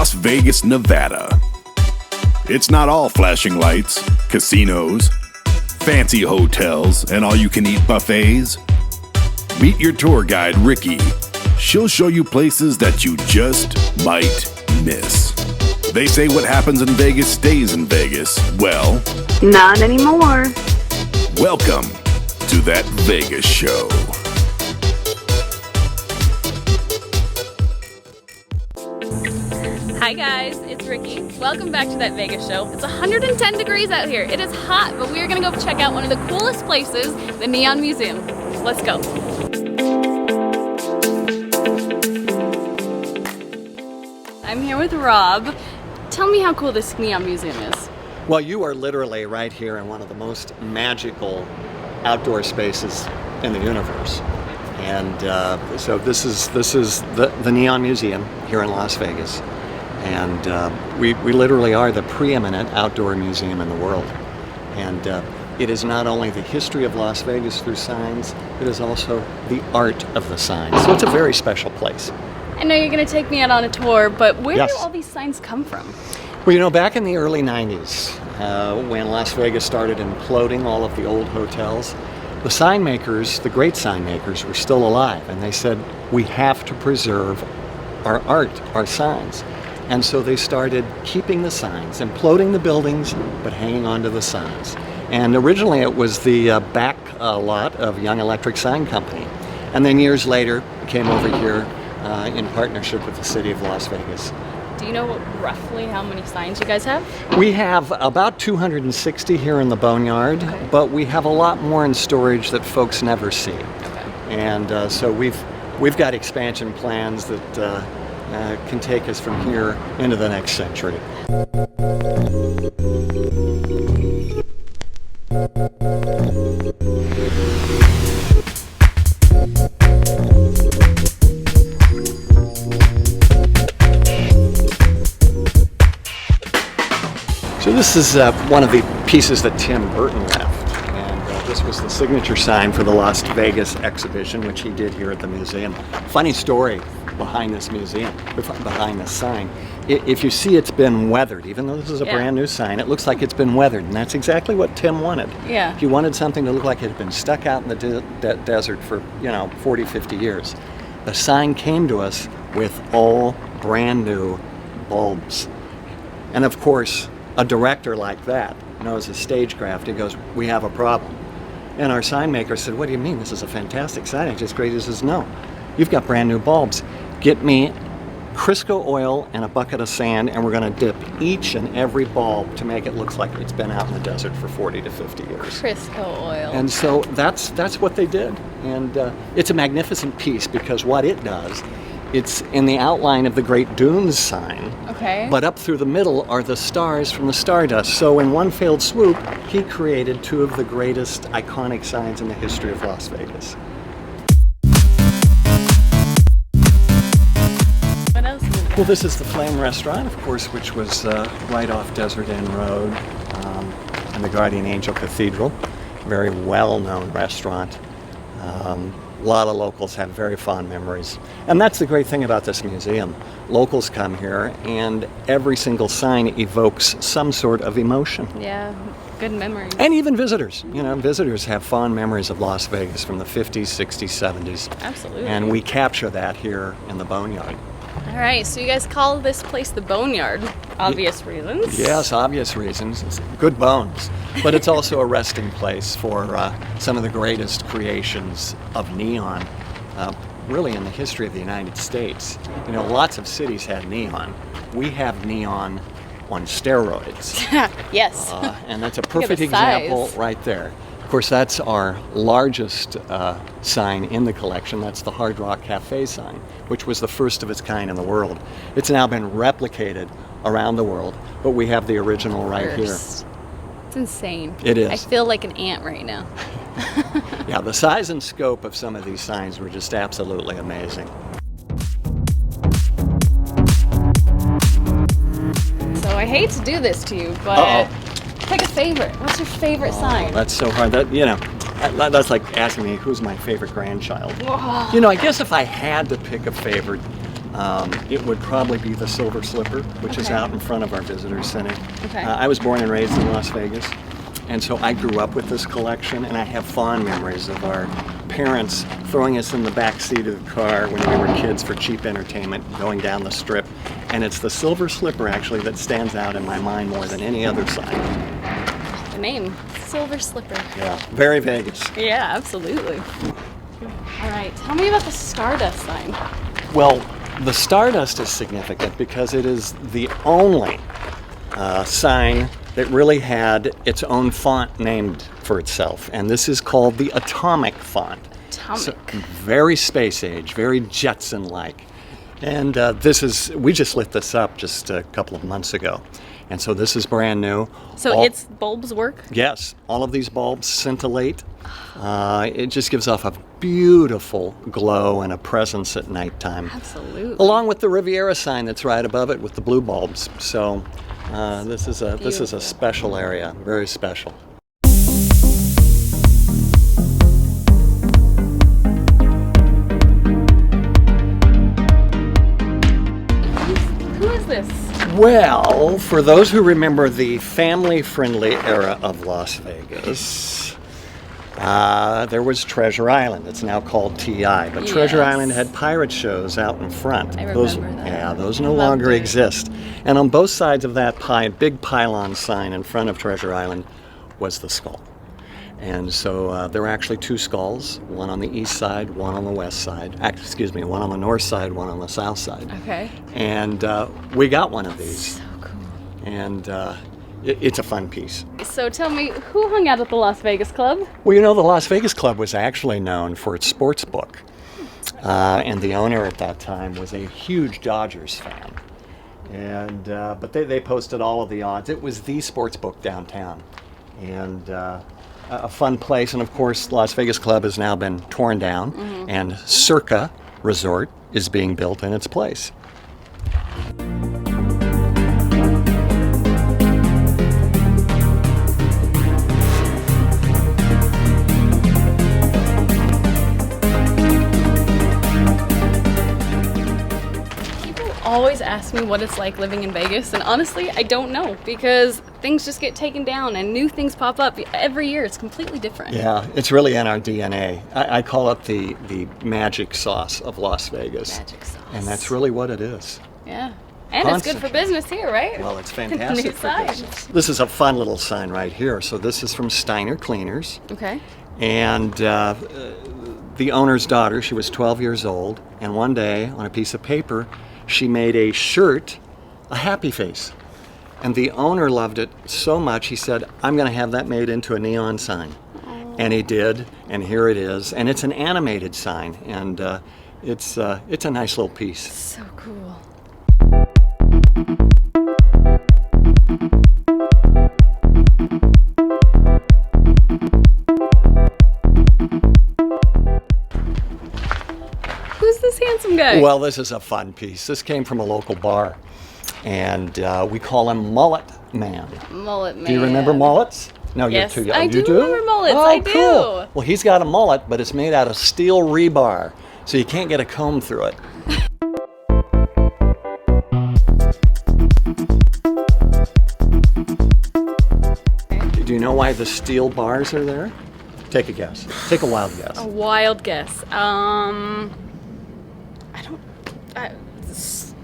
Las Vegas, Nevada. It's not all flashing lights, casinos, fancy hotels, and all-you-can-eat buffets. Meet your tour guide, Rikki. She'll show you places that you just might miss. They say what happens in Vegas stays in Vegas. Well, not anymore. Welcome to That Vegas Show. Hi guys, it's Rikki. Welcome back to That Vegas Show. It's 110 degrees out here. It is hot, but we are gonna go check out one of the coolest places, the Neon Museum. Let's go. I'm here with Rob. Tell me how cool this Neon Museum is. Well, you are literally right here in one of the most magical outdoor spaces in the universe. And so this is the Neon Museum here in Las Vegas. And we literally are the preeminent outdoor museum in the world. And it is not only the history of Las Vegas through signs, it is also the art of the signs. So it's a very special place. I know you're gonna take me out on a tour, but where Yes. do all these signs come from? Well, you know, back in the early 90s, when Las Vegas started imploding all of the old hotels, the sign makers, the great sign makers, were still alive, and they said, we have to preserve our art, our signs. And so they started keeping the signs, imploding the buildings, but hanging on to the signs. And originally it was the back lot of Young Electric Sign Company. And then years later, it came over here in partnership with the city of Las Vegas. Do you know roughly how many signs you guys have? We have about 260 here in the Boneyard, Okay. but we have a lot more in storage that folks never see. Okay. And so we've got expansion plans that can take us from here into the next century. So this is one of the pieces that Tim Burton left, and this was the signature sign for the Las Vegas exhibition, which he did here at the museum. Funny story behind this museum, behind this sign. If you see, it's been weathered. Even though this is a brand new sign, it looks like it's been weathered, and that's exactly what Tim wanted. Yeah. He wanted something to look like it had been stuck out in the desert for, 40, 50 years. The sign came to us with all brand new bulbs. And of course, a director like that knows his stagecraft. He goes, we have a problem. And our sign maker said, what do you mean? This is a fantastic sign. It's just great. He says, no, you've got brand new bulbs. Get me Crisco oil and a bucket of sand, and we're going to dip each and every bulb to make it look like it's been out in the desert for 40 to 50 years. Crisco oil. And so that's what they did. And it's a magnificent piece because what it does, it's in the outline of the Great Dunes sign. Okay. But up through the middle are the stars from the Stardust. So in one fell swoop, he created two of the greatest iconic signs in the history of Las Vegas. What else is it? Well, this is the Flame Restaurant, of course, which was right off Desert Inn Road and the Guardian Angel Cathedral. Very well-known restaurant. A lot of locals have very fond memories. And that's the great thing about this museum. Locals come here and every single sign evokes some sort of emotion. Yeah, good memories. And even visitors. Visitors have fond memories of Las Vegas from the 50s, 60s, 70s. Absolutely. And we capture that here in the Boneyard. All right, so you guys call this place the Boneyard. Obvious reasons. Yes, obvious reasons. It's good bones. But it's also a resting place for some of the greatest creations of neon, really in the history of the United States. Lots of cities had neon. We have neon on steroids. Yes. And that's a Look at perfect the example size. right there. Of course, that's our largest sign in the collection. That's the Hard Rock Cafe sign, which was the first of its kind in the world. It's now been replicated around the world, but we have the original right here. It's insane. It is. I feel like an ant right now. Yeah, the size and scope of some of these signs were just absolutely amazing. So I hate to do this to you, but pick a favorite. What's your favorite sign? That's so hard. That's like asking me who's my favorite grandchild. Whoa. I guess if I had to pick a favorite, it would probably be the Silver Slipper, which is out in front of our visitor center. Okay. I was born and raised in Las Vegas, and so I grew up with this collection, and I have fond memories of our parents throwing us in the back seat of the car when we were kids for cheap entertainment, going down the strip. And it's the Silver Slipper, actually, that stands out in my mind more than any other sign. The name, Silver Slipper. Yeah, very Vegas. Yeah, absolutely. All right, tell me about the Stardust sign. Well, the Stardust is significant because it is the only sign that really had its own font named for itself, and this is called the Atomic font. Atomic. So, very space age, very Jetson-like. And we just lit this up just a couple of months ago, and so this is brand new. So its bulbs work? Yes, all of these bulbs scintillate. It just gives off a beautiful glow and a presence at nighttime. Absolutely. Along with the Riviera sign that's right above it with the blue bulbs. So this is a special area, very special. Who is this? Well, for those who remember the family-friendly era of Las Vegas, there was Treasure Island. It's now called TI, but Treasure Yes. Island had pirate shows out in front. I remember that. Yeah, those I no loved longer it. exist. And on both sides of that big pylon sign in front of Treasure Island was the skull. And so there were actually two skulls, one on the east side, one on the west side. One on the north side, one on the south side. Okay. And we got one of these. So cool. And it's a fun piece. So tell me, who hung out at the Las Vegas Club? Well, you know, the Las Vegas Club was actually known for its sports book. And the owner at that time was a huge Dodgers fan. And but they posted all of the odds. It was the sports book downtown. And a fun place. And of course, Las Vegas Club has now been torn down, and Circa Resort is being built in its place. Always ask me what it's like living in Vegas, and honestly, I don't know, because things just get taken down and new things pop up every year. It's completely different. Yeah, it's really in our DNA. I call it the magic sauce of Las Vegas. Magic sauce. And that's really what it is. Yeah. And it's good for business here, right? Well, it's New fantastic for sign. business. This is a fun little sign right here. So this is from Steiner Cleaners. Okay. And the owner's daughter, she was 12 years old, and one day on a piece of paper, she made a shirt, a happy face. And the owner loved it so much, he said, I'm going to have that made into a neon sign. And he did, and here it is. And it's an animated sign, and it's a nice little piece. So cool. Who's this handsome guy? Well, this is a fun piece. This came from a local bar, and we call him Mullet Man. Mullet man. Do you remember mullets? No, Yes, you're too young. I You do remember mullets. Oh, I do. Cool. Well, he's got a mullet, but it's made out of steel rebar, so you can't get a comb through it. Do you know why the steel bars are there? Take a guess. Take a wild guess. A wild guess.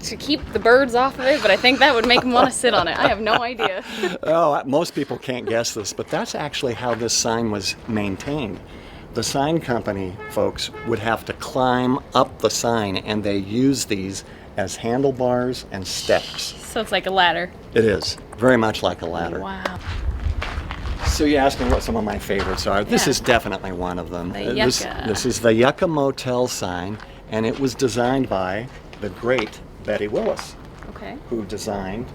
To keep the birds off of it, but I think that would make them want to sit on it. I have no idea. Oh, most people can't guess this, but that's actually how this sign was maintained. The sign company folks would have to climb up the sign, and they use these as handlebars and steps. So it's like a ladder. It is very much like a ladder. Wow. So you asked me what some of my favorites are. This Yeah. is definitely one of them. The This Yucca. is the Yucca Motel sign, and it was designed by the great Betty Willis, Okay. who designed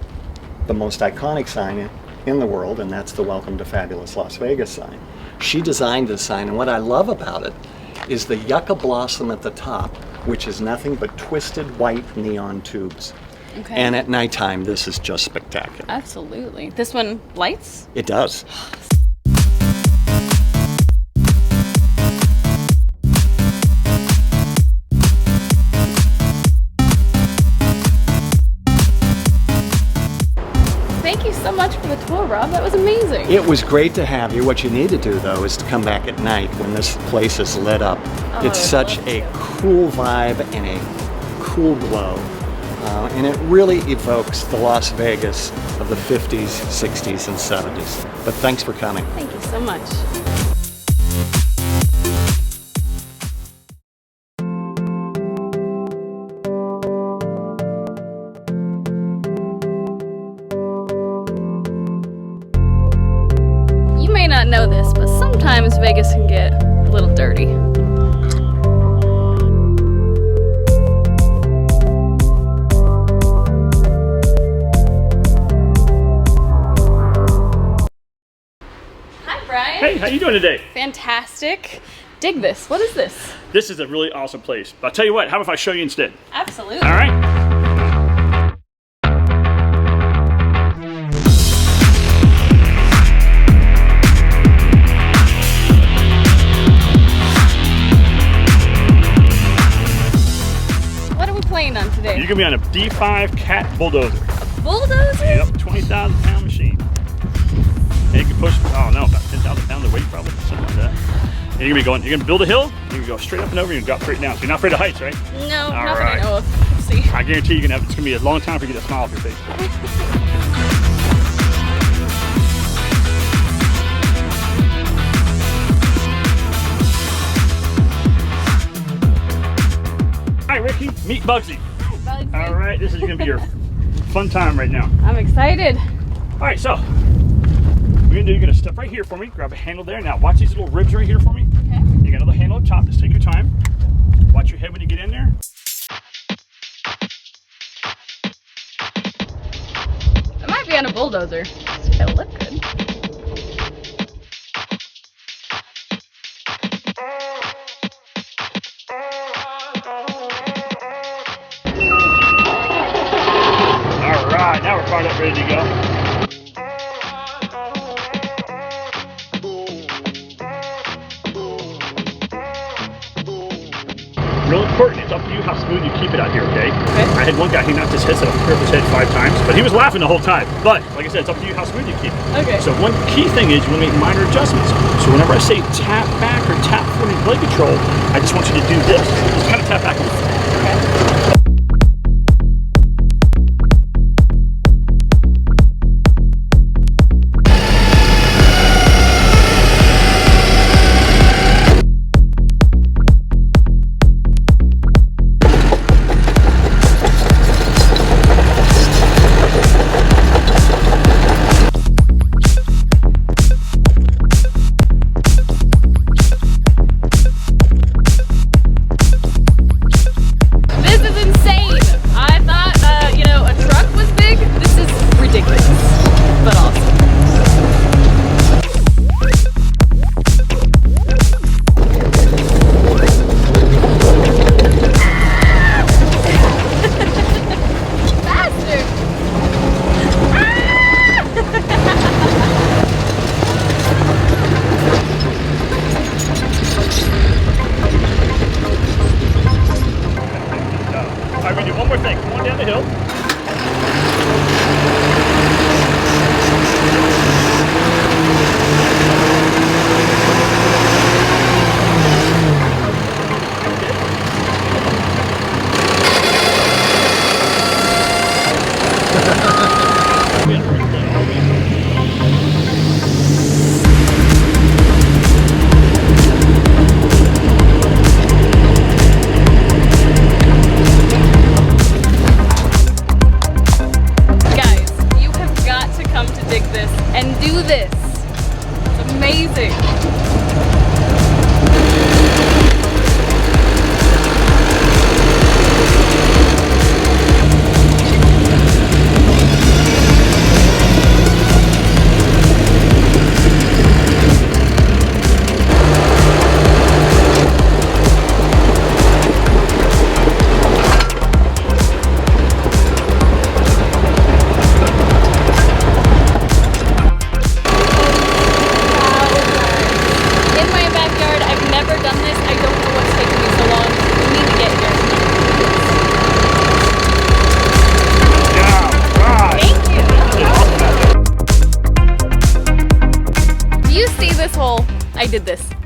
the most iconic sign in the world, and that's the Welcome to Fabulous Las Vegas sign. She designed this sign, and what I love about it is the yucca blossom at the top, which is nothing but twisted white neon tubes. Okay. And at nighttime, this is just spectacular. Absolutely. This one lights? It does. It was great to have you. What you need to do, though, is to come back at night when this place is lit up. It's such a cool vibe and a cool glow. And it really evokes the Las Vegas of the 50s, 60s, and 70s. But thanks for coming. Thank you so much. You may not know this, but sometimes Vegas can get a little dirty. Hey, how you doing today? Fantastic. Dig this. What is this? This is a really awesome place. But I'll tell you what, how about if I show you instead? Absolutely. All right. What are we playing on today? You're gonna be on a D5 Cat Bulldozer. Bulldozer? Yep, 20,000-pound machine. And you can push, oh no, about 10,000 pounds of weight probably, something like that. And you're gonna build a hill, you're gonna go straight up and over, you're gonna drop straight down. So you're not afraid of heights, right? No, All not that right. I know of. Let's see. I guarantee it's gonna be a long time for you to get a smile off your face. Hi, Rikki, meet Bugsy. Hi, Bugsy. All right, this is gonna be your fun time right now. I'm excited. All right, so you're gonna step right here for me, grab a handle there. Now watch these little ribs right here for me. Okay. You got another handle up top, just take your time. Watch your head when you get in there. I might be on a bulldozer. It's gonna look good. All right, now we're fired up, ready to go. Real important, it's up to you how smooth you keep it out here, okay? I had one guy, he knocked his head off his head 5 times, but he was laughing the whole time. But, like I said, it's up to you how smooth you keep it. Okay. So one key thing is you want to make minor adjustments. So whenever I say tap back or tap forward in blade control, I just want you to do this. Just kind of tap back a little. Okay.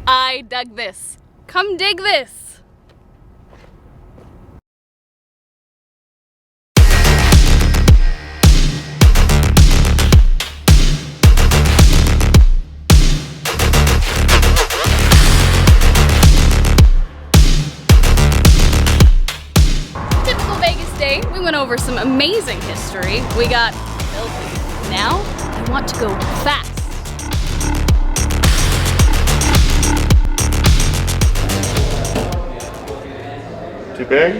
I dug this. Come dig this. Typical Vegas day. We went over some amazing history. We got filthy. Now, I want to go fast. Too big?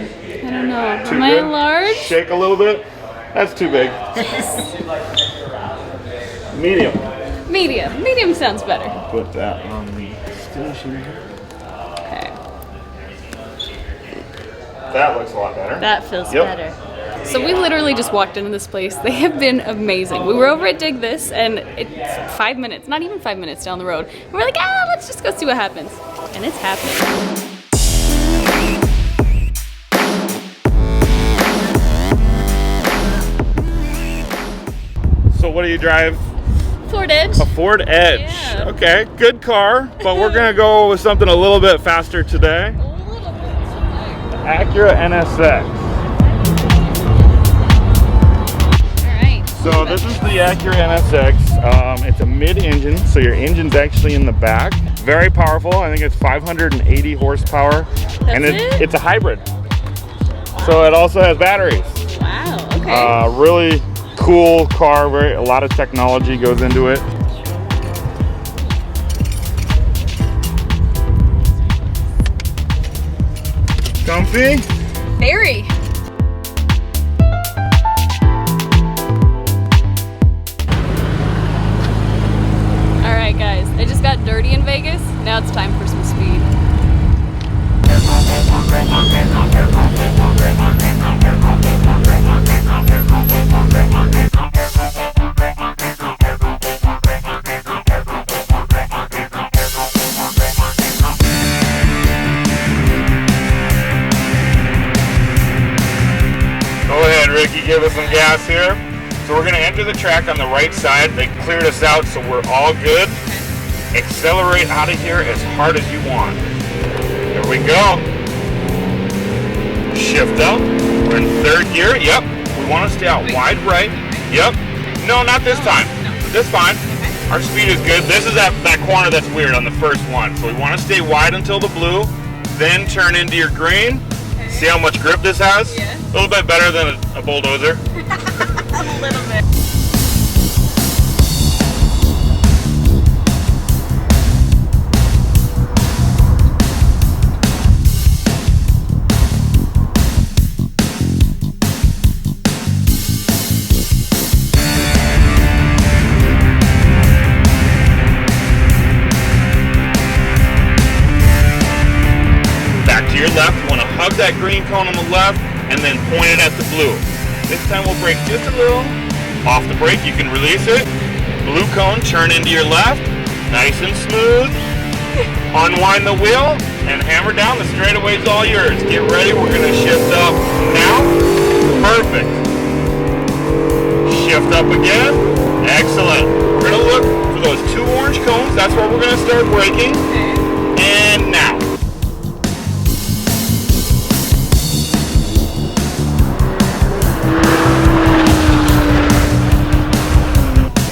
I don't know. Too Am I big? large? Shake a little bit. That's too big. Medium. Medium. Medium sounds better. Put that on the station. Okay. That looks a lot better. That feels Yep. better. So we literally just walked into this place. They have been amazing. We were over at Dig This, and it's 5 minutes, not even 5 minutes down the road. And we're like, let's just go see what happens. And it's happening. So what do you drive? Ford Edge. A Ford Edge. Yeah. Okay, good car, but we're gonna go with something a little bit faster today. A little bit. Acura Nsx. All right. So this is the Acura Nsx. It's a mid-engine, so your engine's actually in the back. Very powerful. I think it's 580 horsepower, and it? it's a hybrid. So it also has batteries. Wow. Okay. Really cool car. A lot of technology goes into it. Comfy? Very. All right, guys. I just got dirty in Vegas. Now it's time for some speed. Go ahead, Rikki, give us some gas here. So we're gonna enter the track on the right side. They cleared us out, so we're all good. Accelerate out of here as hard as you want. There we go. Shift up. We're in third gear. Yep. We want to stay out wide right. Yep. No, not this time. This fine. Our speed is good. This is that corner that's weird on the first one. So we want to stay wide until the blue, then turn into your green. See how much grip this has? Yeah. A little bit better than a bulldozer. A little bit. Left, you want to hug that green cone on the left and then point it at the blue. This time we'll brake just a little. Off the brake, you can release it. Blue cone, turn into your left. Nice and smooth. Unwind the wheel and hammer down. The straightaway's all yours. Get ready, we're going to shift up now. Perfect. Shift up again. Excellent. We're going to look for those two orange cones. That's where we're going to start braking. And now.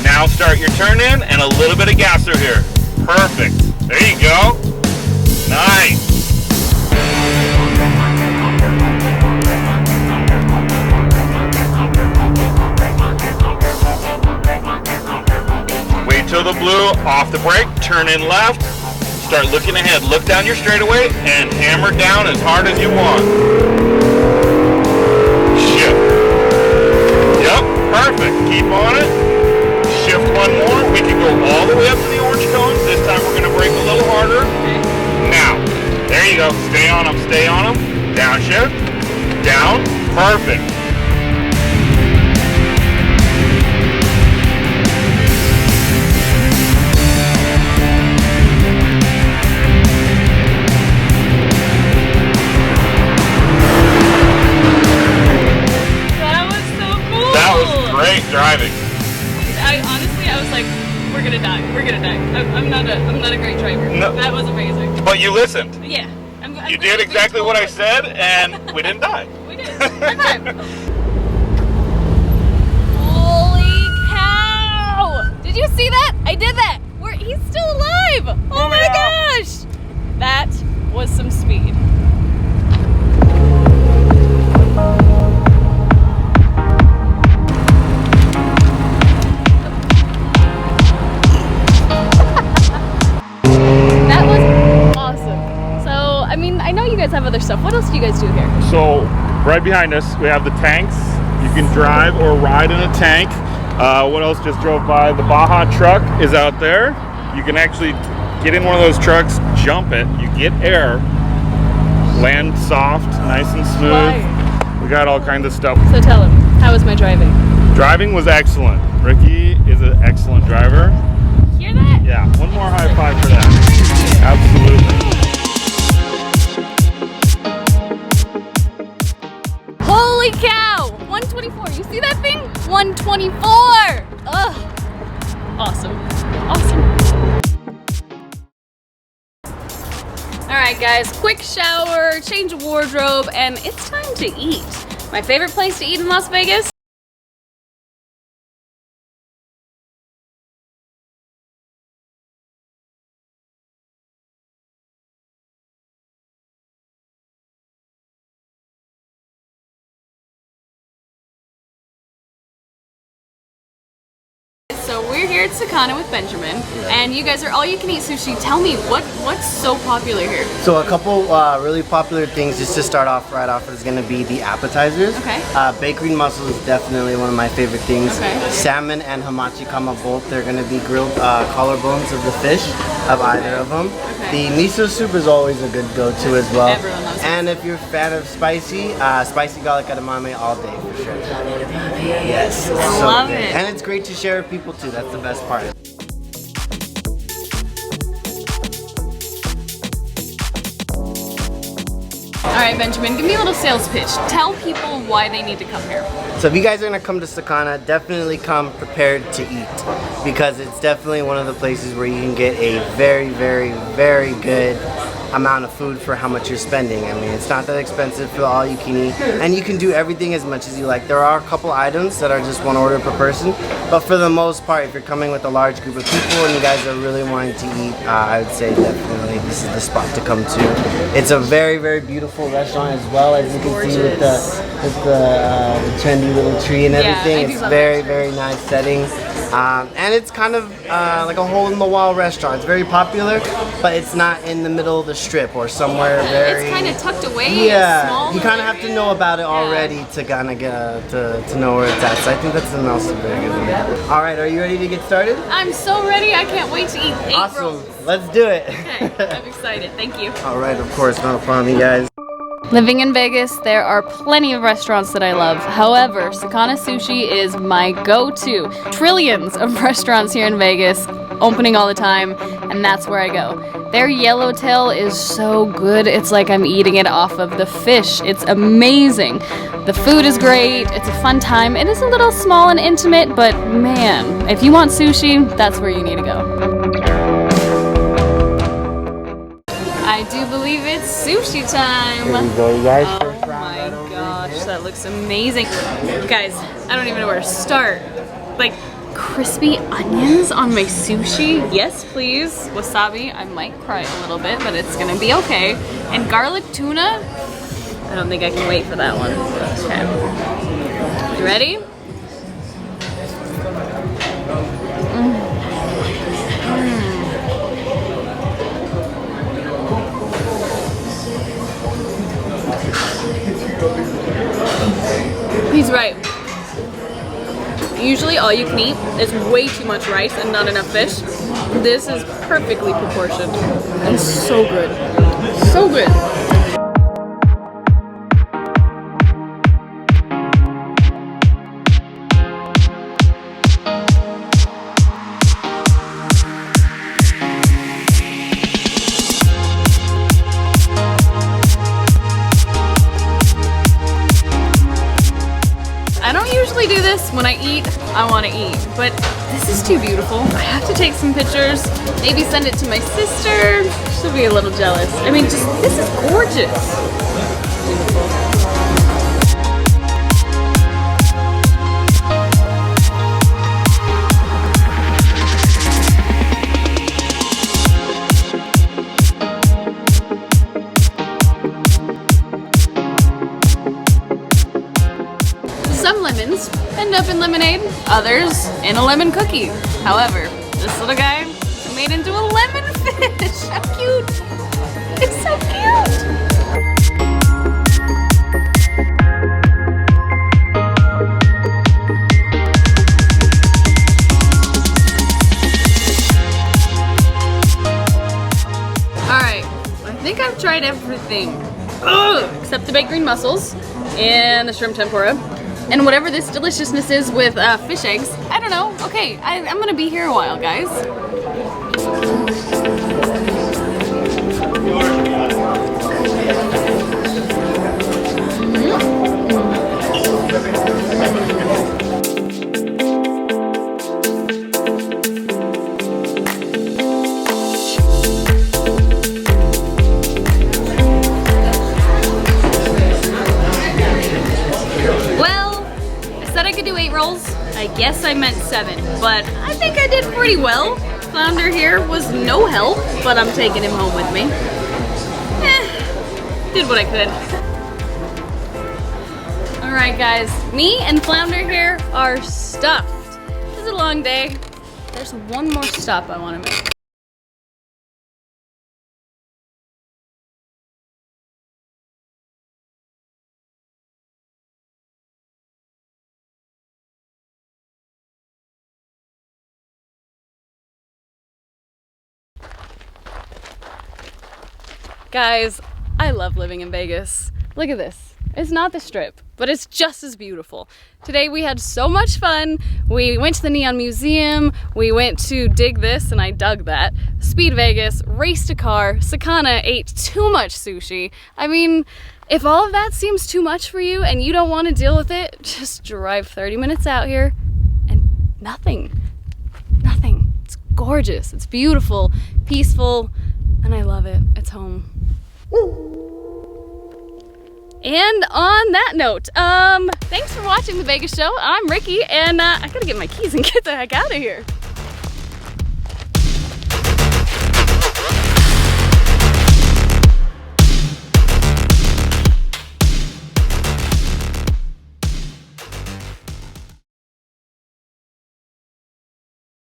Now start your turn in and a little bit of gas through here. Perfect. There you go. Nice. Wait till the blue, off the brake, turn in left, start looking ahead. Look down your straightaway and hammer down as hard as you want. Shift. Yep, perfect. Keep on it. Shift one more. We can go all the way up to the orange cones. This time we're going to brake a little harder. Now, there you go. Stay on them, stay on them. Downshift. Down. Perfect. That was so cool. That was great driving. Honestly, I was like, we're gonna die. We're gonna die. I'm not a great driver. No. That was amazing. amazing. But you listened. Yeah. You did exactly what I said, and we didn't die. We did. Okay. Holy cow! Did you see that? I did that. He's still alive. Oh my gosh! That was some speed. That was awesome. So, I mean, I know you guys have other stuff. What else do you guys do here? So, right behind us, we have the tanks. You can drive or ride in a tank. What else just drove by? The Baja truck is out there. You can actually get in one of those trucks, jump it, you get air, land soft, nice and smooth. Why? We got all kinds of stuff. So tell him, how was my driving? Driving was excellent. Rikki is an excellent driver. Hear that? Yeah, one more high five for that. Absolutely. Holy cow! 124. You see that thing? 124! Ugh. Awesome. Awesome. Alright guys, quick shower, change of wardrobe, and it's time to eat. My favorite place to eat in Las Vegas? So we're here at Sakana with Benjamin, and you guys are all-you-can-eat sushi. Tell me, what's so popular here? So a couple really popular things just to start off right off is going to be the appetizers. Okay. Bakery mussels is definitely one of my favorite things. Okay. Salmon and hamachi kama both, they're going to be grilled collarbones of the fish, of either of them. Okay. The miso soup is always a good go-to as well. Everyone loves it. And if you're a fan of spicy, spicy garlic edamame all day for sure. Yes, it's so Love good. it. And it's great to share with people too, that's the best part. Alright Benjamin, give me a little sales pitch. Tell people why they need to come here. So if you guys are gonna come to Sakana, definitely come prepared to eat, because it's definitely one of the places where you can get a very, very, very good amount of food for how much you're spending. I mean, it's not that expensive for all you can eat, and you can do everything as much as you like. There are a couple items that are just one order per person, but for the most part, if you're coming with a large group of people and you guys are really wanting to eat, I would say definitely this is the spot to come to. It's a very, very beautiful restaurant as well, as you can see with the trendy little tree and everything. Yeah, it's very, very nice setting. And it's kind of like a hole-in-the-wall restaurant. It's very popular, but it's not in the middle of the strip or somewhere very... It's kind of tucked away. Yeah, small you kind of have to know about it Yeah. already to kind of get to know where it's at. So I think that's an also very good one. All right, are you ready to get started? I'm so ready. I can't wait to eat 8 Awesome. rolls. Let's do it. Okay, I'm excited. Thank you. All right, of course, not a problem, you guys. Living in Vegas, there are plenty of restaurants that I love. However, Sakana Sushi is my go-to. Trillions of restaurants here in Vegas, opening all the time, and that's where I go. Their yellowtail is so good, it's like I'm eating it off of the fish. It's amazing. The food is great, it's a fun time. It is a little small and intimate, but man, if you want sushi, that's where you need to go. I do believe it's sushi time. Here we go, you guys. Oh my gosh, that looks amazing. Guys, I don't even know where to start. Like, crispy onions on my sushi? Yes, please. Wasabi, I might cry a little bit, but it's gonna be okay. And garlic tuna? I don't think I can wait for that one. Okay. You ready? He's right. Usually all you can eat is way too much rice and not enough fish. This is perfectly proportioned and so good. So good. I don't usually do this when I eat I want to eat. But this is too beautiful. I have to take some pictures, maybe send it to my sister. She'll be a little jealous. I mean, just, this is gorgeous. Beautiful. Some lemons end up in lemonade, others in a lemon cookie. However, this little guy is made into a lemon fish. How cute! It's so cute! Alright, I think I've tried everything. Ugh, except the baked green mussels and the shrimp tempura. And whatever this deliciousness is with fish eggs. I don't know. Okay, I'm gonna be here a while, guys. I guess I meant 7, but I think I did pretty well. Flounder here was no help, but I'm taking him home with me. Did what I could. Alright guys, me and Flounder here are stuffed. This is a long day. There's one more stop I want to make. Guys, I love living in Vegas. Look at this. It's not the Strip, but it's just as beautiful. Today we had so much fun. We went to the Neon Museum, we went to Dig This, and I dug that. Speed Vegas, raced a car, Sakana ate too much sushi. I mean, if all of that seems too much for you and you don't want to deal with it, just drive 30 minutes out here and nothing. Nothing. It's gorgeous, it's beautiful, peaceful, and I love it. It's home. And on that note, thanks for watching The Vegas Show. I'm Rikki, and I gotta get my keys and get the heck out of here.